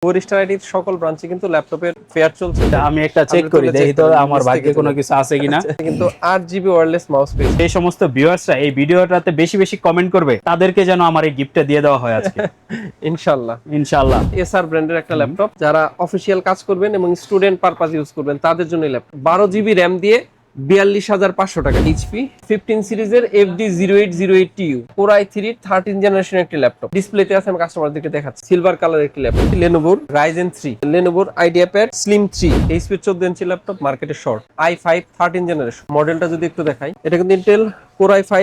Four আইটির সকল ব্রাঞ্চে কিন্তু ল্যাপটপের ফেয়ার চলছে। আমি একটা চেক করি দেখি তো আমার ভাগ্যে কোনো কিছু আছে কিনা। কিন্তু 8 GB ওয়্যারলেস মাউস পেয়েছি। এই সমস্ত ভিউয়ার্সরা এই ভিডিওটাতে বেশি বেশি কমেন্ট করবে তাদেরকে যেন আমার এই গিফটটা দিয়ে দেওয়া হয় আজকে ইনশাআল্লাহ ইনশাআল্লাহ। এসআর ব্র্যান্ডের একটা ল্যাপটপ, যারা অফিসিয়াল কাজ করবেন এবং স্টুডেন্ট পারপাস ইউজ করবেন তাদের জন্য ল্যাপটপ। 12 GB র্যাম দিয়ে 42,500 টাকা। এইচপি 15 সিরিজের FD0808TU Core i3 13 জেনারেশন একটি ল্যাপটপ। ডিসপ্লেতে আছে, আমি কাস্টমারদেরকে দেখাচ্ছি। সিলভার কালার একটি laptop. Lenovo Ryzen 3, Lenovo IdeaPad Slim 3, HP 14 ইঞ্চি ল্যাপটপ, মার্কেটে শর্ট। i5 13 জেনারেশন মডেলটা যদি একটু দেখাই, এটা কিন্তু Intel Core i5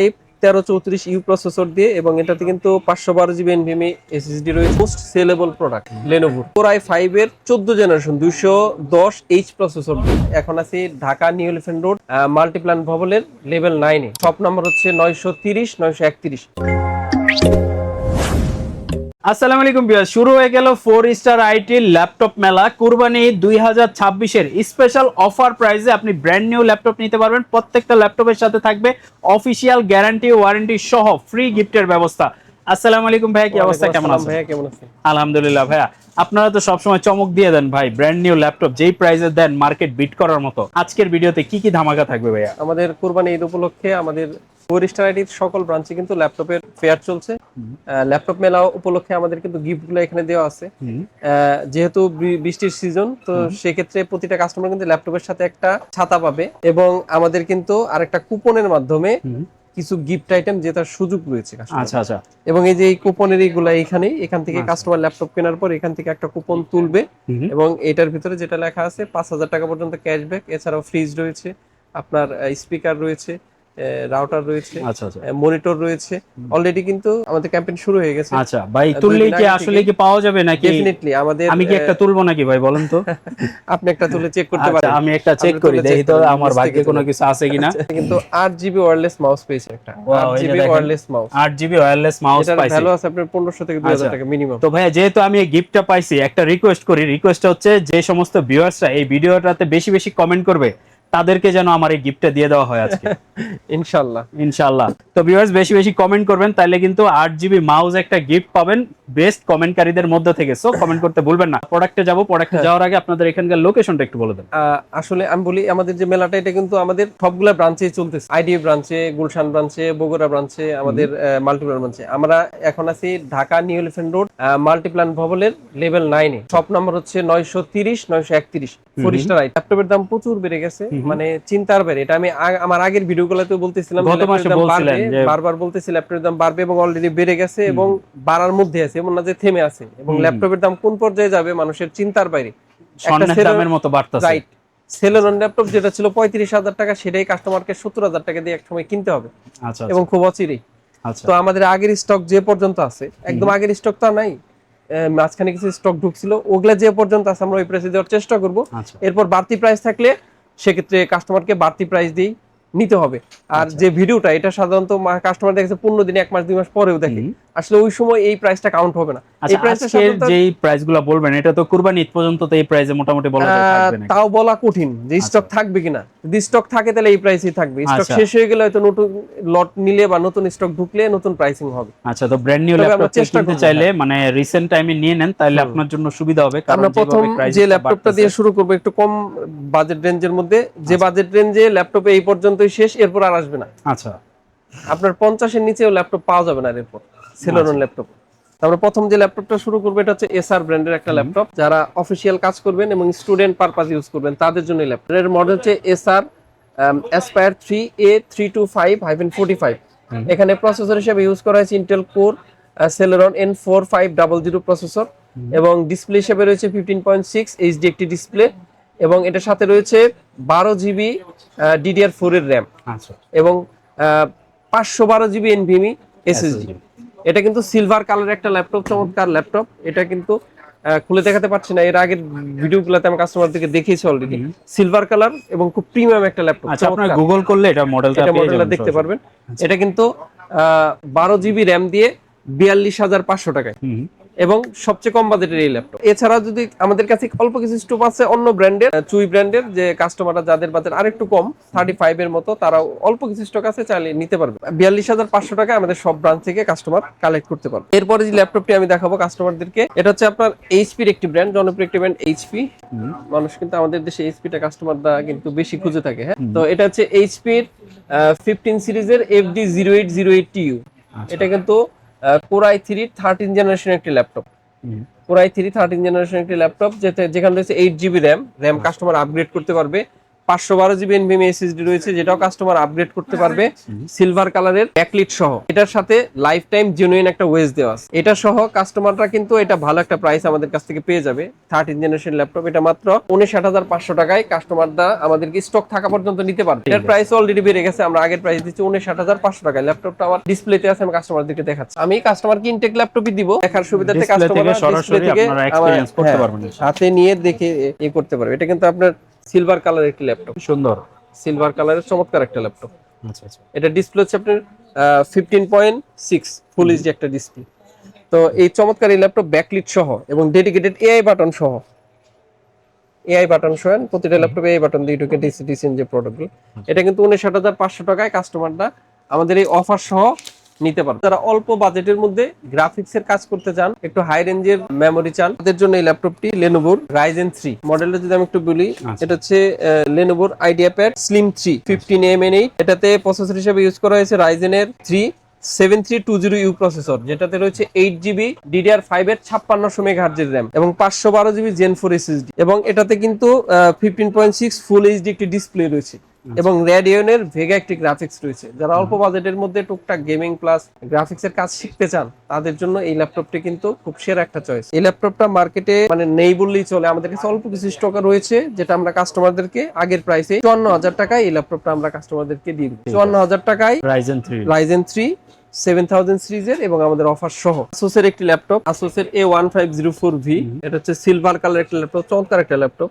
1334U processor দিয়ে, এবং এটাতে কিন্তু 512GB NVMe SSD রয়েছে। Most sellable product Lenovo Core i5 এর 14 জেনারেশন 210H প্রসেসর। এখন আছে Dhaka new elephant road Multiplan ভবনের লেভেল 9 এ। শপ নাম্বার হচ্ছে 930 931। আসসালামু আলাইকুম ভিউয়ার্স, শুরু হয়ে গেল 4 আইটি ল্যাপটপ মেলা কুরবানি 2026 এর স্পেশাল অফার প্রাইসে আপনি ব্র্যান্ড নিউ ল্যাপটপ নিতে পারবেন। প্রত্যেকটা ল্যাপটপের সাথে থাকবে অফিশিয়াল গ্যারান্টি ওয়ারেন্টি সহ ফ্রি গিফটের ব্যবস্থা। আসসালামু আলাইকুম ভাইয়া, কি অবস্থা, কেমন আছেন? ভাইয়া কেমন আছেন? আলহামদুলিল্লাহ ভাইয়া, আপনারা তো সবসময় চমক দিয়ে দেন ভাই, ব্র্যান্ড নিউ ল্যাপটপ যেই প্রাইসে দেন মার্কেট বিট করার মতো। আজকের ভিডিওতে কি কি ধামাকা থাকবে ভাইয়া? আমাদের কুরবানি ঈদ উপলক্ষে আমাদের 4 আইটির সকল ব্রাঞ্চে কিন্তু ল্যাপটপের ফেয়ার চলছে। ল্যাপটপ মেলা উপলক্ষে আমাদের কিন্তু গিফটগুলো এখানে দেওয়া আছে। যেহেতু বৃষ্টির সিজন, তো সেক্ষেত্রে প্রতিটা কাস্টমার কিন্তু ল্যাপটপের সাথে একটা ছাতা পাবে, এবং আমাদের কিন্তু আরেকটা কুপনের মাধ্যমে কিছু গিফট আইটেম জেতার সুযোগ রয়েছে। আচ্ছা আচ্ছা। এবং এই যে এই কুপনের এইগুলা এখান থেকে কাস্টমার ল্যাপটপ কেনার পর এখান থেকে একটা কুপন তুলবে, এবং এটার ভিতরে যেটা লেখা আছে 5,000 টাকা পর্যন্ত ক্যাশব্যাক। এছাড়াও ফ্রিজ রয়েছে, আপনার স্পিকার রয়েছে, রাউটার রয়েছে, আচ্ছা আচ্ছা, মনিটর রয়েছে। অলরেডি কিন্তু আমাদের ক্যাম্পেইন শুরু হয়ে গেছে। আচ্ছা ভাই, তুললেই কি আসলে কি পাওয়া যাবে নাকি? ডেফিনেটলি আমাদের। আমি কি একটা তুলবো নাকি ভাই, বলেন তো? আপনি একটা তুলে চেক করতে পারেন। আমি একটা চেক করি দেখি তো আমার ভাগ্যে কোনো কিছু আছে কিনা। কিন্তু 8 GB ওয়্যারলেস মাউস পেয়েছে একটা। 8 GB wireless mouse, 8 GB wireless mouse পাইছি। ভ্যালু আছে আপনার 1500 থেকে 2000 টাকা মিনিমাম। তো ভাইয়া, যেহেতু আমি এই গিফটটা পাইছি, একটা রিকোয়েস্ট করি। রিকোয়েস্টটা হচ্ছে যে সমস্ত ভিউয়ার্সরা এই ভিডিওটাতে বেশি বেশি কমেন্ট করবে তাদেরকে যেন আমার এই গিফটটা দিয়ে দেওয়া হয় আজকে ইনশাআল্লাহ ইনশাআল্লাহ। তো ভিউয়ার্স বেশি বেশি কমেন্ট করবেন, তাহলে কিন্তু 8 GB মাউস একটা গিফট পাবেন বেস্ট কমেন্টকারীদের মধ্যে থেকে। সো কমেন্ট করতে ভুলবেন না। প্রোডাক্টে যাব, প্রোডাক্টে যাওয়ার আগে আপনাদের এখানকার লোকেশনটা একটু বলে দেন। আসলে আমি বলি, আমাদের যে মেলাটা এটা কিন্তু আমাদের সবগুলা ব্রাঞ্চেই চলতেছে। আইডিএ ব্রাঞ্চে, গুলশান ব্রাঞ্চে, বগুড়া ব্রাঞ্চে, আমাদের মাল্টিপ্ল্যান ব্রাঞ্চে। আমরা এখন আছি Dhaka new elephant road Multiplan ভবনের লেভেল 9 এ। শপ নাম্বার হচ্ছে 930 931। 4 আইটি ল্যাপটপের দাম প্রচুর বেড়ে গেছে, মানে চিন্তার বাইরে। এটা আমি আমার আগের ভিডিওগুলোতে বলতেছিলাম, বারবার বলতেছি ল্যাপটপের দাম বাড়বে, এবং অলরেডি বেড়ে গেছে এবং বাড়ার মধ্যে আছে, এমন না যে থেমে আছে। এবং ল্যাপটপের দাম কোন পর্যায়ে যাবে মানুষের চিন্তার বাইরে। দামের মতো বাড়তেছে। রাইট, সেলেরন ল্যাপটপ যেটা ছিল 35,000 টাকা, সেটাই কাস্টমারকে 70,000 টাকা দিয়ে একসময় কিনতে হবে। আচ্ছা, এবং খুব অচিরেই। তো আমাদের আগের স্টক যে পর্যন্ত আছে, একদম আগের স্টক তো নাই, মাঝখানে কিছু স্টক ঢুকছিল, ওগুলা যে পর্যন্ত আছে আমরা ওই প্রাইসে দেওয়ার চেষ্টা করব। এরপর বাড়তি প্রাইস থাকলে সেক্ষেত্রে কাস্টমারকে বাড়তি প্রাইস দিয়েই নিতে হবে। আর যে ভিডিওটা, এটা সাধারণত কাস্টমার দেখেছে 15 দিন, 1 মাস 2 মাস পরেও দেখে, আসলে ওই সময় এই প্রাইসটা কাউন্ট হবে না। এই প্রাইসটা যেই প্রাইসগুলো বলবেন, এটা তো কুরবানি ঈদ পর্যন্ত তো এই প্রাইসে মোটামুটি বলা থাকবে না। তাও বলা কঠিন যে স্টক থাকবে কিনা। যদি স্টক থাকে তাহলে এই প্রাইসই থাকবে, স্টক শেষ হয়ে গেলে হয়তো নতুন লট নিলে বা নতুন স্টক ঢুকলে নতুন প্রাইসিং হবে। আচ্ছা, তো ব্র্যান্ড নিউ ল্যাপটপ কিনতে চাইলে মানে রিসেন্ট টাইমে নিয়ে নেন, তাহলে আপনার জন্য সুবিধা হবে। কারণ আমরা প্রথম যে ল্যাপটপটা দিয়ে শুরু করব একটু কম বাজেট রেঞ্জের মধ্যে, যে বাজেট রেঞ্জে ল্যাপটপে এই পর্যন্তই শেষ, এরপর আর আসবে না। আচ্ছা, আপনার 50 এর নিচেও ল্যাপটপ পাওয়া যাবে না এরপর, সেলেরন ল্যাপটপ। আমরা প্রথম যে ল্যাপটপটা শুরু করব এটা হচ্ছে এসআর ব্র্যান্ডের একটা ল্যাপটপ, যারা অফিসিয়াল কাজ করবেন এবং স্টুডেন্ট পারপাস ইউজ করবেন তাদের জন্য এই ল্যাপটপ। এর মডেল হচ্ছে এসআর অ্যাসপায়ার 3A325-45। এখানে প্রসেসর হিসেবে ইউজ করা হয়েছে Intel core Celeron N4500 processor, এবং ডিসপ্লে হিসেবে রয়েছে 15.6 HD একটি ডিসপ্লে, এবং এটার সাথে রয়েছে 12 GB DDR4 এর র্যাম, এবং 512 GB NVMe SSD। এটা কিন্তু সিলভার কালার একটা ল্যাপটপ, চমৎকার ল্যাপটপ। এটা কিন্তু খুলে দেখাতে পারছি না, এর আগের ভিডিওগুলোতে আমি কাস্টমারদেরকে দেখিয়েছি অলরেডি। সিলভার কালার এবং খুব প্রিমিয়াম একটা ল্যাপটপ। আচ্ছা, আপনারা গুগল করলে এটা মডেলটা দেখতে পারবেন। এটা কিন্তু 12 GB র্যাম দিয়ে 42,500 টাকায়। এবং সবচেয়ে কম বাজেটের এই ল্যাপটপ। এছাড়া যদি আমাদের কাছে অল্প কিছু স্টক আছে অন্য ব্র্যান্ডের, চুই ব্র্যান্ডের, যে কাস্টমাররা যাদের বাজেট আরেকটু কম 35 এর মতো, তারাও অল্প কিছু স্টক আছে, চাইলে নিতে পারবে। 42,500 টাকায় আমাদের সব ব্রাঞ্চ থেকে কাস্টমার কালেক্ট করতে পারবে। এরপরে যে ল্যাপটপটি আমি দেখাবো কাস্টমারদেরকে, এটা হচ্ছে আপনার এইচপির একটি ব্র্যান্ড, জনপ্রিয় একটি ব্র্যান্ড এইচপি। মানুষ কিন্তু আমাদের দেশে এইচপিটা কাস্টমাররা কিন্তু বেশি খুঁজে থাকে। হ্যাঁ, তো এটা হচ্ছে এইচপির 15 সিরিজের FD0808TU। এটা কিন্তু Core i3 13 জেনারেশন একটি ল্যাপটপ। Core i3 13 জেনারেশন একটি ল্যাপটপ, যেখানে রয়েছে 8GB র্যাম কাস্টমার আপগ্রেড করতে পারবে। 512GB NVMe SSD রয়েছে, যেটাও কাস্টমার আপগ্রেড করতে পারবে। সিলভার কালারের ব্যাকলিট সহ, এটার সাথে লাইফ টাইম জেনুইন একটা ওয়েজ দেওয়া আছে। এটা সহ কাস্টমাররা কিন্তু এটা ভালো একটা প্রাইস আমাদের কাছ থেকে পেয়ে যাবে। 13 জেনারেশন ল্যাপটপ, এটা মাত্র 59,500 টাকায় কাস্টমাররা আমাদেরকে স্টক থাকা পর্যন্ত নিতে পারবে। এটার প্রাইস অলরেডি বেড়ে গেছে, আমরা আগের প্রাইস দিচ্ছি 59,500 টাকায়। ল্যাপটপটা আমার ডিসপ্লেতে আছে, আমি কাস্টমারদেরকে দেখাচ্ছি। আমি কাস্টমারকে ইনটেক ল্যাপটপই দিব, দেখার সুবিধাতে কাস্টমাররা ডিসপ্লে থেকে এক্সপেরিয়েন্স করতে পারবেন, হাতে নিয়ে দেখে করতে পারবে। এটা কিন্তু আপনার সিলভার কালারের একটি ল্যাপটপ, সুন্দর সিলভার কালারের চমৎকার একটা ল্যাপটপ। আচ্ছা আচ্ছা, এটা ডিসপ্লে হচ্ছে আপনার 15.6 ফুল এইচডি একটা ডিসপ্লে। তো এই চমৎকার এই ল্যাপটপ ব্যাকলিট সহ এবং ডেডিকেটেড এআই বাটন সহ, এআই বাটন সহ প্রতিটা ল্যাপটপে এআই বাটন দিয়ে ঢুকে ডিসিন যে প্রোডাক্টগুলো, এটা কিন্তু 59,500 টাকায় কাস্টমাররা আমাদের এই অফার সহ নিতে পারবে। যারা অল্প বাজেটের মধ্যে গ্রাফিক্স এর কাজ করতে চান, একটু হাই রেঞ্জের মেমোরি চান, তাদের জন্য এই ল্যাপটপটি Lenovoর Ryzen 3 মডেলটা যদি আমি একটু বলি, এটা হচ্ছে Lenovoর IdeaPad Slim 3 15AMN8। এটাতে প্রসেসর হিসেবে ইউজ করা হয়েছে Ryzen এর 7320U প্রসেসর, যেটাতে রয়েছে 8GB DDR5 এর 5600 মেগাহার্টজের RAM এবং 512GB Gen 4 SSD, এবং এটাতে কিন্তু 15.6 ফুল এইচডি একটি ডিসপ্লে রয়েছে এবং রেডিয়নের ভেগা একটি গ্রাফিক্স রয়েছে। যারা অল্প বাজেটের মধ্যে টুকটাক গেমিং প্লাস গ্রাফিক্স এর কাজ শিখতে চান, তাদের জন্য এই ল্যাপটপটি কিন্তু খুব সেরা একটা চয়েস। এই ল্যাপটপটা মার্কেটে মানে নেই বললেই চলে, আমাদের কাছে অল্প কিছু স্টক রয়েছে, যেটা আমরা কাস্টমারদেরকে আগের প্রাইসে 54,000 টাকায় এই ল্যাপটপটা আমরা কাস্টমারদেরকে দিয়ে দিই। 54,000 টাকায় Ryzen 3 7000 সিরিজের এবং আমাদের অফার সহ। Asus এর একটি ল্যাপটপ, Asus এর A1504V, এটা হচ্ছে সিলভার কালার একটা ল্যাপটপ, চমৎকার একটা ল্যাপটপ।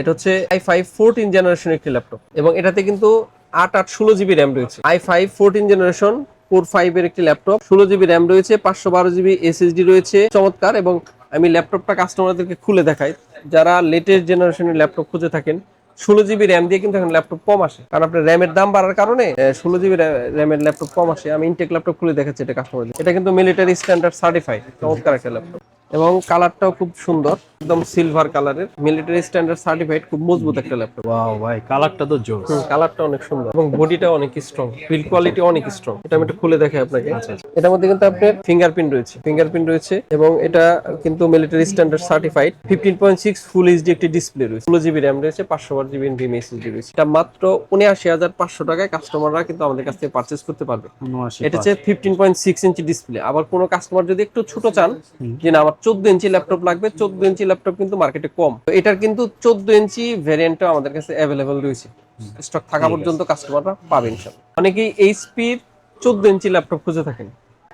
এটা হচ্ছে i5 14 জেনারেশন একটি ল্যাপটপ এবং এটাতে কিন্তু 8/16GB র্যাম রয়েছে। i5 14 জেনারেশন Core 5 এর একটি ল্যাপটপ, 16GB র্যাম রয়েছে, 512GB SSD রয়েছে, চমৎকার। এবং আমি ল্যাপটপটা কাস্টমারদেরকে খুলে দেখাই, যারা লেটেস্ট জেনারেশনের ল্যাপটপ খুঁজে থাকেন, 16GB র্যাম দিয়ে কিন্তু এখন ল্যাপটপ কম আসে, কারণ আপনার র্যামের দাম বাড়ার কারণে 16GB র্যামের ল্যাপটপ কম আসে। আমি ইনটেক ল্যাপটপ খুলে দেখাচ্ছি এটা কাস্টমারদের। এটা কিন্তু মিলিটারি স্ট্যান্ডার্ড সার্টিফাইড, চমৎকার একটা ল্যাপটপ এবং কালারটাও খুব সুন্দর, একদম সিলভার কালারের, মিলিটারি স্ট্যান্ডার্ড সার্টিফাইড, খুব মজবুত একটা ল্যাপটপ। ওয়াও ভাই, কালারটা তো জোস, কালারটা অনেক সুন্দর এবং বডিটা অনেক স্ট্রং, বিল্ড কোয়ালিটি অনেক স্ট্রং। এটা আমি একটু খুলে দেখাই আপনাকে। এটার মধ্যে কিন্তু আপনার ফিঙ্গারপ্রিন্ট রয়েছে এবং এটা কিন্তু military standard certified. 15.6 full HD একটি ডিসপ্লে রয়েছে, 16GB র্যাম রয়েছে, 512GB NVMe SSD রয়েছে। এটা মাত্র 79,500 টাকায় কাস্টমাররা কিন্তু আমাদের কাছ থেকে পারচেজ করতে পারবে। এটা হচ্ছে 15.6 ইঞ্চি ডিসপ্লে। আবার কোনো কাস্টমার যদি একটু ছোট চান, যে না আমার 14 ইঞ্চি ল্যাপটপ লাগবে, 14 ইঞ্চি ল্যাপটপ কিন্তু মার্কেটে কম, তো এটার কিন্তু 14 ইঞ্চি ভ্যারিয়েন্টও আমাদের কাছে অ্যাভেলেবল রয়েছে, স্টক থাকা পর্যন্ত কাস্টমাররা পাবেন ইনশাআল্লাহ। অনেকেই এইচপির 14 ইঞ্চি ল্যাপটপ খুঁজে থাকেন,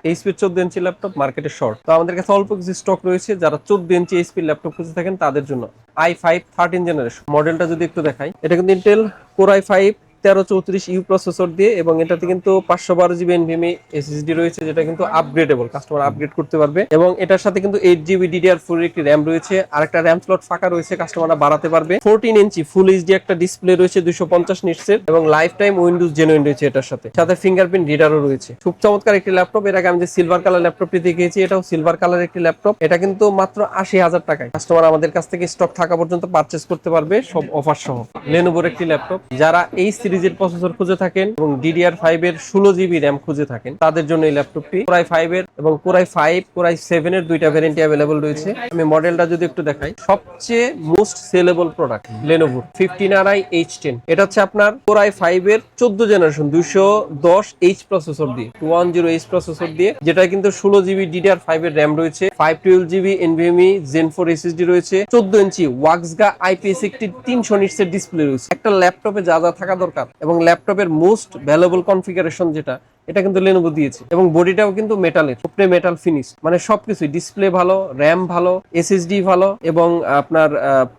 এইচপির 14 ইঞ্চি ল্যাপটপ মার্কেটে শর্ট, তো আমাদের কাছে অল্প কিছু স্টক রয়েছে। যারা 14 ইঞ্চি এইচপির ল্যাপটপ খুঁজে থাকেন তাদের জন্য i5 13 জেনারেশন মডেলটা যদি একটু দেখাই, এটা কিন্তু Intel Core i5 1334U processor দিয়ে, এবং এটাতে কিন্তু 512GB NVMe SSD রয়েছে, যেটা কিন্তু আপগ্রেডেবল, কাস্টমার আপগ্রেড করতে পারবে। এবং এটার সাথে কিন্তু 8GB DDR4 এর একটি র্যাম রয়েছে, আর একটা র্যাম স্লট ফাঁকা রয়েছে, কাস্টমাররা বাড়াতে পারবে। 14 ইঞ্চি ফুল এইচডি একটা ডিসপ্লে রয়েছে 250 নিটসের, এবং লাইফ টাইম উইন্ডোজ জেনুইন রয়েছে এটার সাথে ফিঙ্গারপ্রিন্ট রিডারও রয়েছে। খুব চমৎকার একটি ল্যাপটপ। এর আগে আমি যে সিলভার কালার ল্যাপটপটি দেখিয়েছি, এটাও সিলভার কালার একটি ল্যাপটপ। এটা কিন্তু মাত্র 80,000 টাকায় কাস্টমার আমাদের কাছ থেকে স্টক থাকা পর্যন্ত পারচেজ করতে পারবে, সব অফার সহ। Lenovoর একটি ল্যাপটপ, যারা এই সিরিজের প্রসেসর খুঁজে থাকেন এবং DDR5 এর 16GB র্যাম খুঁজে থাকেন, তাদের জন্য এই ল্যাপটপটি। Core i5 এর এবং Core i5 Core i7 এর দুইটা ভ্যারিয়েন্টই अवेलेबल রয়েছে। আমি মডেলটা যদি একটু দেখাই, সবচেয়ে most sellable product Lenovo 15RI H10। এটা হচ্ছে আপনার Core i5 এর 14 জেনারেশন 210H প্রসেসর দিয়ে, 210H প্রসেসর দিয়ে, যেটা কিন্তু 16GB DDR5 এর র্যাম রয়েছে, 512GB NVMe Gen 4 SSD রয়েছে, 14 ইঞ্চি ওয়াক্সগা IPS একটি 300 নিটসের ডিসপ্লে রয়েছে। একটা ল্যাপটপে যা যা থাকা দরকার এবং ল্যাপটপের মোস্ট ভ্যালুয়েবল কনফিগারেশন যেটা, এটা কিন্তু Lenovo দিয়েছে। এবং বডিটাও কিন্তু মেটালের, উপরে মেটাল ফিনিশ, মানে সবকিছু, ডিসপ্লে ভালো, র্যাম ভালো, SSD ভালো, এবং আপনার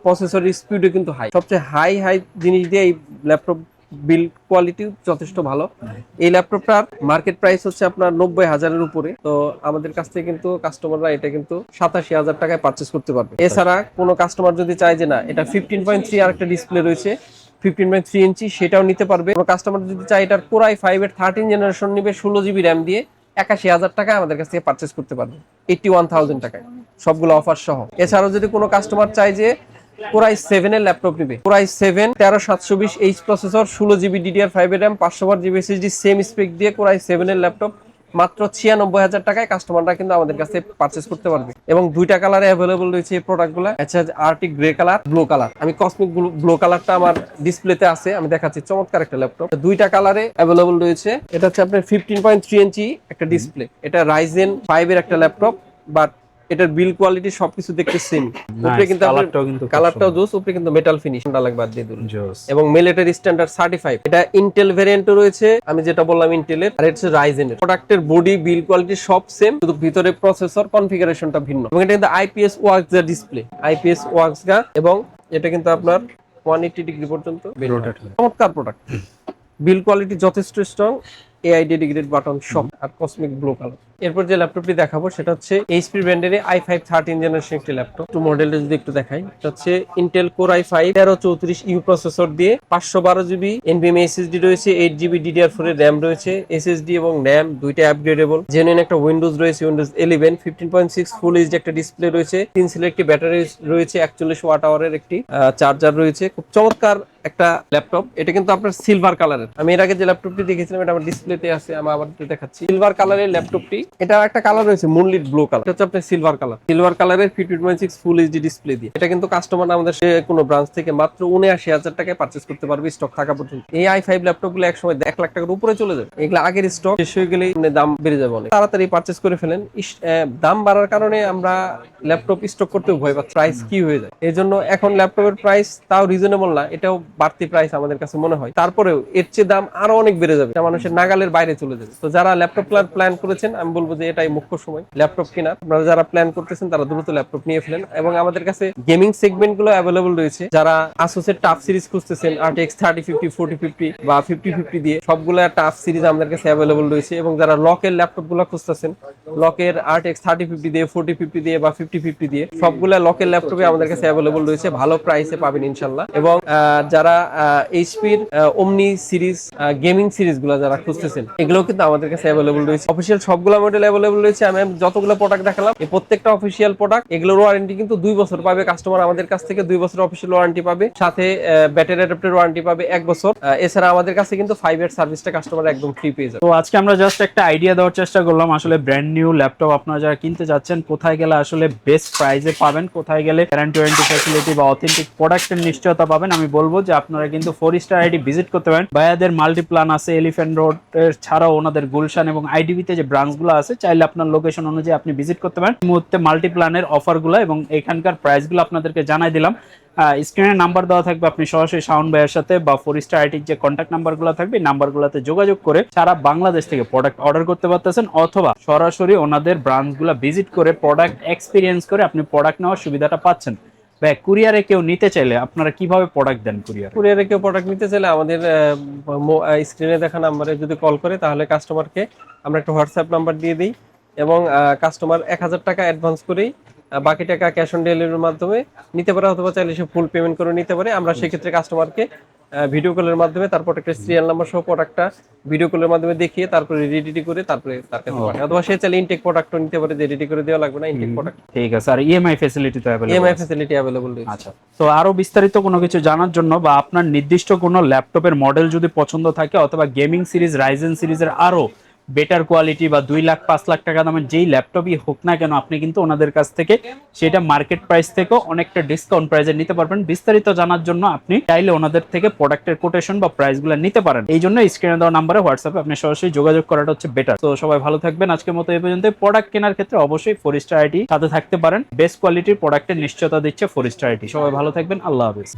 প্রসেসর স্পিডও কিন্তু হাই। সবচেয়ে হাই জিনিস দিয়ে এই ল্যাপটপ বিল্ড কোয়ালিটি যথেষ্ট ভালো। এই ল্যাপটপটার মার্কেট প্রাইস হচ্ছে আপনার 90,000-এর উপরে। তো আমাদের কাছ থেকে কিন্তু কাস্টমাররা এটা কিন্তু 87,000 টাকায় পারচেস করতে পারবে। এছাড়া কোনো কাস্টমার যদি চায় যে না এটা 15.3 আর একটা ডিসপ্লে রয়েছে 15.3 ইঞ্চি, সেটাও নিতে পারবে। কোনো কাস্টমার যদি চায় এটার Core i5 এর 13 জেনারেশন নিবে 16 জিবি র্যাম দিয়ে 81,000 টাকায় আমাদের কাছ থেকে পারচেস করতে পারবে, 81,000 টাকায় সবগুলো অফার সহ। এছাড়াও যদি কোনো কাস্টমার চায় যে Core i7 এর ল্যাপটপ নিবে, Core i7 13720H processor, 16 GB DDR5 এর RAM, 512 GB SSD, same spec দিয়ে Core i7 এর ল্যাপটপ মাত্র 96,000 টাকায় কাস্টমাররা কিন্তু আমাদের কাছে পারচেস করতে পারবে। এবং দুইটা কালারে অ্যাভেলেবল রয়েছে এই প্রোডাক্টগুলো, আচ্ছা Arctic grey colour, blue colour. আমি কসমিক ব্লু কালারটা আমার ডিসপ্লেতে আছে, আমি দেখাচ্ছি, চমৎকার একটা ল্যাপটপ। দুইটা কালারে অ্যাভেলেবল রয়েছে। এটা হচ্ছে আপনার 15.3 ইঞ্চি একটা ডিসপ্লে। এটা Ryzen 5 এর একটা ল্যাপটপ, বাট এটার বিল্ড কোয়ালিটি সবকিছু দেখতে সেম। উপরে কিন্তু কালারটাও জোস, উপরে কিন্তু মেটাল ফিনিশ ডালাক বাদ দিয়ে দিল, এবং মিলিটারি স্ট্যান্ডার্ড সার্টিফাইড। এটা ইন্টেল ভেরিয়েন্টও রয়েছে, আমি যেটা বললাম ইন্টেলের, আর এটা হচ্ছে রাইজেনের। প্রোডাক্টের বডি বিল্ড কোয়ালিটি সব সেম, শুধু ভিতরে প্রসেসর কনফিগারেশনটা ভিন্ন। এবং এটা কিন্তু আইপিএস ওয়ার্কস এর ডিসপ্লে, আইপিএস ওয়ার্কস গা, এবং এটা কিন্তু আপনার 180 ডিগ্রি পর্যন্ত চমৎকার প্রোডাক্ট। বিল্ড কোয়ালিটি যথেষ্ট স্ট্রং, এআই ডেডিকেটেড বাটন সব, আর কসমিক ব্লু কালার। এরপর যে ল্যাপটপটি দেখাবো সেটা হচ্ছে এইচপি ব্র্যান্ডের i5 13 জেনারেশন একটি ল্যাপটপ। একটু মডেলটা যদি একটু দেখাই, এটা হচ্ছে Intel Core i5 1334U processor দিয়ে 512 জিবি NVMe SSD রয়েছে, 8 জিবি DDR4 এর RAM রয়েছে। SSD এবং RAM দুইটা আপগ্রেডেবল। জেনুইন একটা উইন্ডোজ রয়েছে, উইন্ডোজ 11, 15.6 ফুল এইচডি একটা ডিসপ্লে রয়েছে, 3 সেলের একটি ব্যাটারি রয়েছে, 41 ওয়াট আওয়ারের একটি চার্জার রয়েছে। খুব চমৎকার একটা ল্যাপটপ। এটা কিন্তু আপনার সিলভার কালারের। আমি এর আগে যে ল্যাপটপটি দেখেছিলাম এটা আমার ডিসপ্লেতে আছে, আমি আবার দেখাচ্ছি। সিলভার কালারের ল্যাপটপটি, এটা একটা কালার রয়েছে মুনলিট ব্লু কালার, এটা হচ্ছে আপনার সিলভার কালার। সিলভার কালারের 15.6 ফুল এইচডি ডিসপ্লে দিয়ে এটা কিন্তু কাস্টমার আমাদের কোনো ব্রাঞ্চ থেকে মাত্র 79,000 টাকায় পারচেজ করতে পারবে স্টক থাকা পর্যন্ত। এই i5 ল্যাপটপগুলো এক সময় 1 লাখ টাকার উপরে চলে যাবে। এগুলো আগের স্টক শেষ হয়ে গেলেই দাম বেড়ে যাবে অনেক। তাড়াতাড়ি পারচেজ করে ফেলেন। দাম বাড়ার কারণে আমরা ল্যাপটপ স্টক করতে ভয় পাচ্ছি, প্রাইস কি হয়ে যায়। এই জন্য এখন ল্যাপটপের প্রাইস তাও রিজনেবল না, এটাও বাড়তি প্রাইস আমাদের কাছে মনে হয়। তারপরেও এর চেয়ে দাম আরো অনেক বেড়ে যাবে, মানুষের নাগালের বাইরে চলে যাবে। তো যারা ল্যাপটপ প্ল্যান করেছেন, আমি বলবো যে এটাই মুখ্য সময় ল্যাপটপ কেনার। আপনারা যারা প্ল্যান করতেছেন তারা দ্রুত ল্যাপটপ নিয়ে ফেলেন। এবং আমাদের কাছে গেমিং সেগমেন্ট গুলো অ্যাভেলেবল রয়েছে। যারা আসুসের টাফ সিরিজ খুঁজতেছেন, RTX 3050, 4050 বা 5050 দিয়ে, সবগুলো টাফ সিরিজ আমাদের কাছে অ্যাভেলেবল রয়েছে। এবং যারা লকের ল্যাপটপ গুলো খুঁজতেছেন, লকের RTX 3050 দিয়ে, 4050 দিয়ে বা 5050 দিয়ে, সবগুলা লকের ল্যাপটপে আমাদের কাছে অ্যাভেলেবল রয়েছে, ভালো প্রাইসে পাবেন ইনশাল্লাহ। এবং যারা এইচপির ওমনি সিরিজ গেমিং সিরিজ গুলো যারা খুঁজতেছেন, এগুলো কিন্তু আমাদের কাছে অ্যাভেলেবল রয়েছে। অফিসিয়াল সবগুলো মডেল অ্যাভেলেবল রয়েছে। আমি যতগুলো প্রোডাক্ট দেখালাম, এই প্রত্যেকটা অফিসিয়াল প্রোডাক্ট, এগুলোর ওয়ারেন্টি কিন্তু 2 বছর পাবে কাস্টমার আমাদের কাছ থেকে। 2 বছর অফিসিয়াল ওয়ারেন্টি পাবে, সাথে ব্যাটারি অ্যাডাপ্টার ওয়ারেন্টি পাবে 1 বছর। এছাড়া আমাদের কাছে কিন্তু 5 ইয়ার সার্ভিসটা কাস্টমার একদম ফ্রি পেয়ে যাবে। তো আজকে আমরা জাস্ট একটা আইডিয়া দেওয়ার চেষ্টা করলাম, আসলে ব্র্যান্ড নিউ ল্যাপটপ আপনারা যারা কিনতে যাচ্ছেন, কোথায় গেলে আসলে বেস্ট প্রাইসে পাবেন, কোথায় গেলে গ্যারান্টি ওয়ারেন্টি ফ্যাসিলিটি বা অথেন্টিক প্রোডাক্টের নিশ্চয়তা পাবেন। আমি বলবো যে আপনারা কিন্তু 4 স্টার আইডি ভিজিট করতে পারেন। ভাইয়াদের মাল্টিপ্লান আছে এলিফ্যান্ট রোড এর ছাড়াও ওনাদের গুলশান এবং আইডিবিতে যে ব্রাঞ্চগুলো আছে, চাইলে আপনার লোকেশন অনুযায়ী আপনি ভিজিট করতে পারেন। এই মুহূর্তে মাল্টিপ্লানের অফারগুলো এবং এখানকার প্রাইসগুলো আপনাদেরকে জানাই দিলাম। স্ক্রিনে নাম্বার দেওয়া থাকবে, আপনি সরাসরি শাওন ভাইয়ের সাথে বা 4 স্টার আইটির যে কন্ট্যাক্ট নাম্বারগুলো থাকবে, এই নাম্বারগুলোতে যোগাযোগ করে সারা বাংলাদেশ থেকে প্রোডাক্ট অর্ডার করতে পারতেছেন, অথবা সরাসরি ওনাদের ব্রাঞ্চগুলো ভিজিট করে প্রোডাক্ট এক্সপিরিয়েন্স করে আপনি প্রোডাক্ট নেওয়ার সুবিধাটা পাচ্ছেন। ভাই, কুরিয়ারে কেউ নিতে চাইলে আপনারা কিভাবে প্রোডাক্ট দেন? কুরিয়ারে কেউ প্রোডাক্ট নিতে চাইলে আমাদের স্ক্রিনে দেখা নাম্বারে যদি কল করে, তাহলে কাস্টমারকে আমরা একটা হোয়াটসঅ্যাপ নাম্বার দিয়ে দিই, এবং কাস্টমার 1000 টাকা অ্যাডভান্স করেই বাকি টাকা ক্যাশ অন ডেলিভারির মাধ্যমে নিতে পারে, অথবা চাইলে সে ফুল পেমেন্ট করে নিতে পারে। আমরা সেক্ষেত্রে কাস্টমারকে ভিডিও কলের মাধ্যমে তার প্রোডাক্টের সিরিয়াল নাম্বার সহ প্রোডাক্টটা ভিডিও কলের মাধ্যমে দেখিয়ে তারপরে রেডি করে তারপরে তার কাছে পাঠাই। অথবা সে চাইলে ইনটেক প্রোডাক্টও নিতে পারে, যে রেডি করে দেওয়া লাগবে না, ইনটেক প্রোডাক্ট। ঠিক আছে। আর ইএমআই ফ্যাসিলিটি তো अवेलेबल? ইএমআই ফ্যাসিলিটি अवेलेबल রয়েছে। আচ্ছা, তো আরো বিস্তারিত কোনো কিছু জানার জন্য বা আপনার নির্দিষ্ট কোনো ল্যাপটপের মডেল যদি পছন্দ থাকে, অথবা গেমিং সিরিজ রাইজেন সিরিজের আরো বেটার কোয়ালিটি বা 2 লাখ 5 লাখ টাকা দামের যেই ল্যাপটপই হোক না কেন, আপনি কিন্তু ওনাদের কাছ থেকে সেটা মার্কেট প্রাইস থেকেও অনেকটা ডিসকাউন্ট প্রাইসে নিতে পারবেন। বিস্তারিত জানার জন্য আপনি চাইলে ওনাদের থেকে প্রোডাক্টের কোটেশন বা প্রাইসগুলো নিতে পারেন। এই জন্য স্ক্রিনে দেওয়া নাম্বারে হোয়াটসঅ্যাপে আপনি সরাসরি যোগাযোগ করাটা হচ্ছে বেটার। তো সবাই ভালো থাকবেন। আজকের মতো এই পর্যন্ত। প্রোডাক্ট কেনার ক্ষেত্রে অবশ্যই 4 স্টার আইটি সাথে থাকতে পারেন। বেস্ট কোয়ালিটির প্রোডাক্টের নিশ্চয়তা দিচ্ছে 4 স্টার আইটি। সবাই ভালো থাকবেন। আল্লাহ হাফেজ।